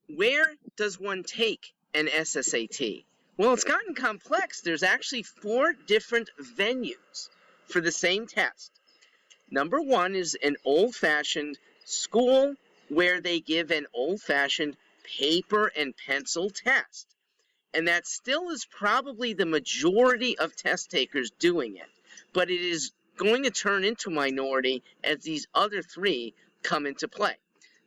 Where does one take an SSAT? Well, it's gotten complex. There's actually 4 different venues for the same test. Number 1 is an old-fashioned school where they give an old-fashioned paper and pencil test. And that still is probably the majority of test takers doing it. But it is going to turn into minority as these other 3 come into play.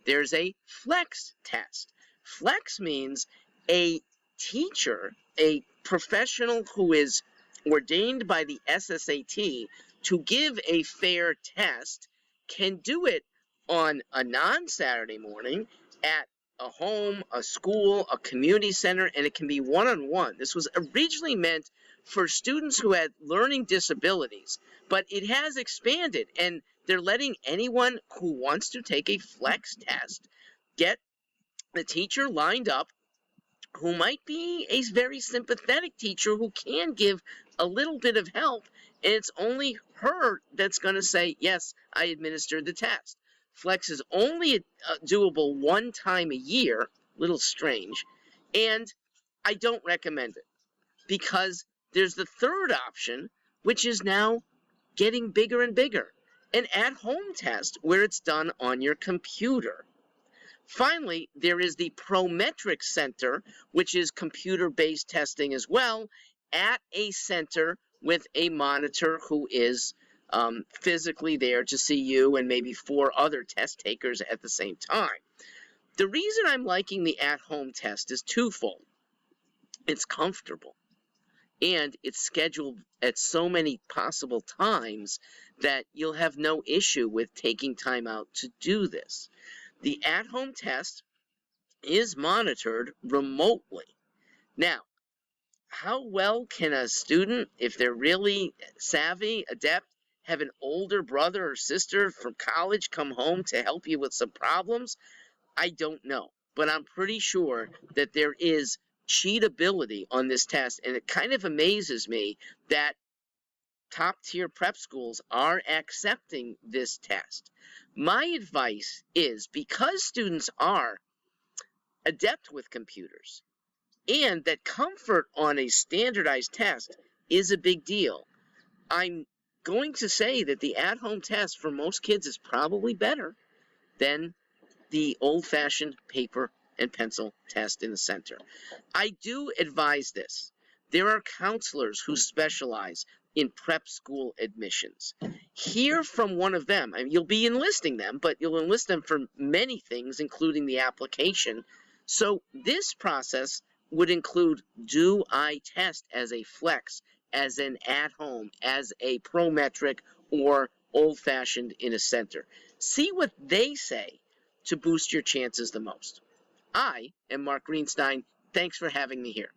There's a flex test. Flex means a teacher, a professional who is ordained by the SSAT to give a fair test, can do it on a non-Saturday morning at a home, a school, a community center, and it can be one-on-one. This was originally meant for students who had learning disabilities, but it has expanded, and they're letting anyone who wants to take a flex test get the teacher lined up who might be a very sympathetic teacher who can give a little bit of help, and it's only her that's going to say, yes, I administered the test. Flex is only doable 1 time a year, a little strange, and I don't recommend it because there's the third option, which is now getting bigger and bigger, an at-home test where it's done on your computer. Finally, there is the Prometric Center, which is computer-based testing as well, at a center with a monitor who is physically there to see you and maybe 4 other test takers at the same time. The reason I'm liking the at-home test is twofold. It's comfortable, and it's scheduled at so many possible times that you'll have no issue with taking time out to do this. The at-home test is monitored remotely. Now, how well can a student, if they're really savvy, adept, have an older brother or sister from college come home to help you with some problems? I don't know, but I'm pretty sure that there is cheatability on this test, and it kind of amazes me that top-tier prep schools are accepting this test. My advice is, because students are adept with computers, and that comfort on a standardized test is a big deal, I'm going to say that the at-home test for most kids is probably better than the old-fashioned paper and pencil test in the center. I do advise this. There are counselors who specialize in prep school admissions. Hear from one of them. I mean, you'll be enlisting them, but you'll enlist them for many things, including the application. So this process would include, do I test as a flex, as an at-home, as a Prometric, or old-fashioned in a center? See what they say to boost your chances the most. I am Mark Greenstein. Thanks for having me here.